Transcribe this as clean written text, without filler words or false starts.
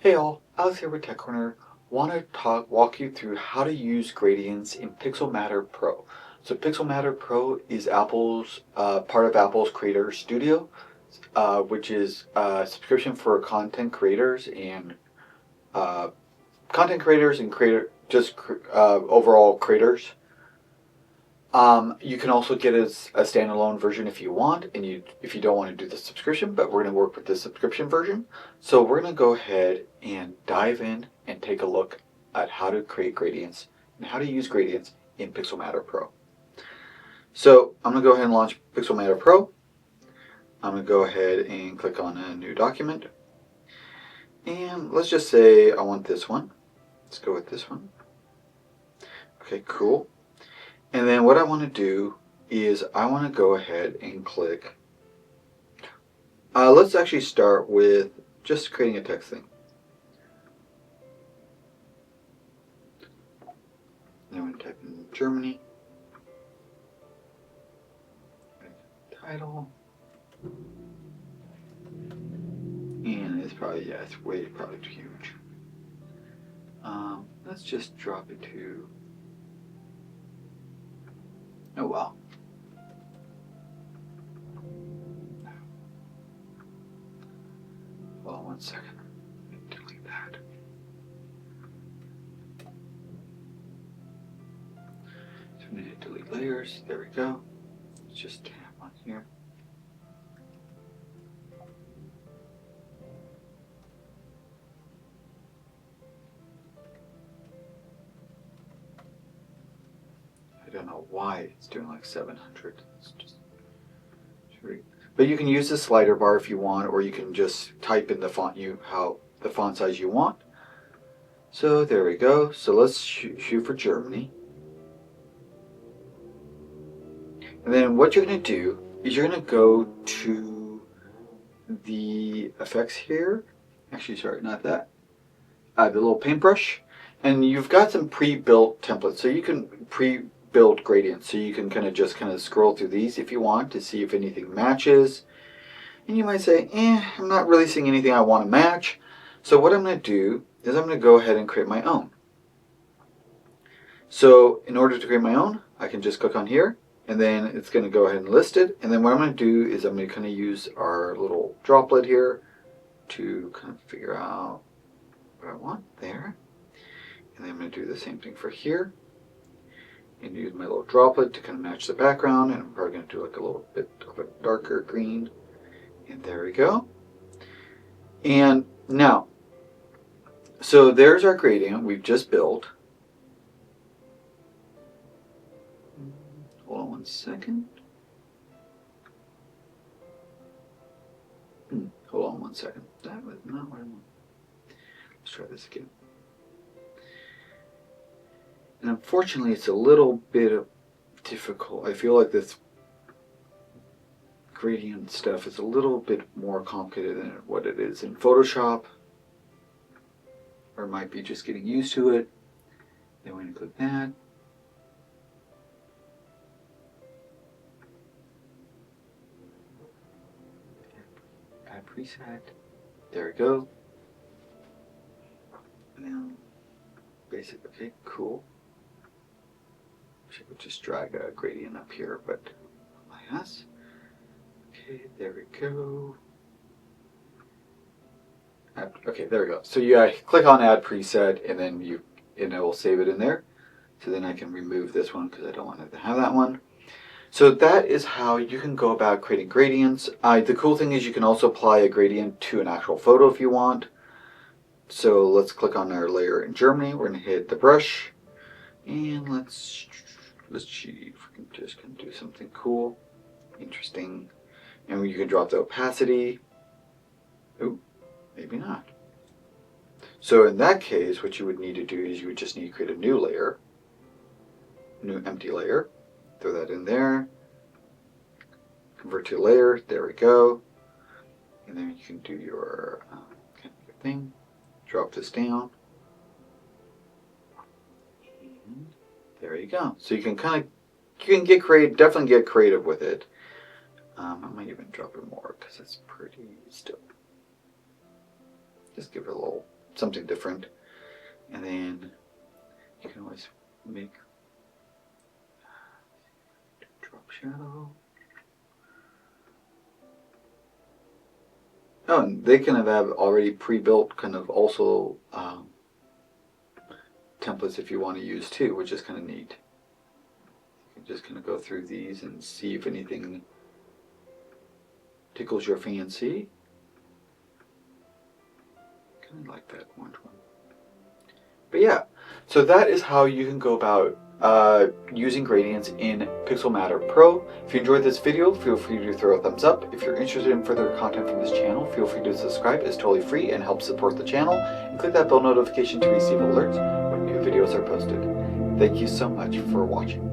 Hey all, Alex here with Tech Corner. Want to walk you through how to use gradients in Pixelmator Pro. So Pixelmator Pro is Apple's part of Apple's Creator Studio, which is a subscription for uh, content creators and overall creators. You can also get a standalone version if you want, and if you don't want to do the subscription, but we're going to work with the subscription version. So we're going to go ahead and dive in and take a look at how to create gradients and how to use gradients in Pixelmator Pro. So I'm going to go ahead and launch Pixelmator Pro. I'm going to go ahead and click on a new document. And let's just say I want this one. Let's go with this one. Okay, cool. And then what I want to do is I want to go ahead and click. Let's actually start with just creating a text thing. Then I'm going to type in Germany. Title. And it's probably, it's probably too huge. Let's just drop it to, oh wow. Hold on 1 second. Delete that. So we need to delete layers. There we go. Let's just tap on here. I don't know why it's doing like 700. It's just, but you can use the slider bar if you want, or you can just type in the font the font size you want. So there we go. So let's shoot for Germany. And then what you're going to do is you're going to go to the effects here. Actually, sorry, not that. The little paintbrush. And you've got some pre-built templates. So you can pre-build gradients. So you can kind of scroll through these if you want to see if anything matches. And you might say, I'm not really seeing anything I want to match. So what I'm going to do is I'm going to go ahead and create my own. So in order to create my own, I can just click on here, and then it's going to go ahead and list it. And then what I'm going to do is I'm going to kind of use our little droplet here to kind of figure out what I want there. And then I'm going to do the same thing for here. And use my little droplet to kind of match the background. And I'm probably going to do like a little bit of a darker green. And there we go. And now, so there's our gradient we've just built. Hold on 1 second. Hold on 1 second. That was not what I want. Let's try this again. And unfortunately, it's a little bit difficult. I feel like this gradient stuff is a little bit more complicated than what it is in Photoshop. Or it might be just getting used to it. Then we're going to click that. Add preset. There we go. Now, basic. Okay, cool. Should we just drag a gradient up here, but yes. Okay, there we go. Okay, there we go. So you click on Add Preset, and then it will save it in there. So then I can remove this one because I don't want to have that one. So that is how you can go about creating gradients. The cool thing is you can also apply a gradient to an actual photo if you want. So let's click on our layer in Germany. We're going to hit the brush, and let's see if we can just do something cool, interesting. And you can drop the opacity. Ooh, maybe not. So in that case, what you would need to do is you would just need to create a new layer, new empty layer. Throw that in there. Convert to layer. There we go. And then you can do your thing. Drop this down. And there you go. So you can get creative. Definitely get creative with it. I might even drop it more because it's pretty still. Just give it a little something different. And then you can always make drop shadow. Oh, and they kind of have already pre-built kind of also templates if you want to use too, which is kind of neat. You can just kind of go through these and see if anything tickles your fancy. Kind of like that orange one. But yeah, so that is how you can go about using gradients in Pixelmator Pro. If you enjoyed this video, feel free to throw a thumbs up. If you're interested in further content from this channel, feel free to subscribe. It's totally free and helps support the channel. And click that bell notification to receive alerts when new videos are posted. Thank you so much for watching.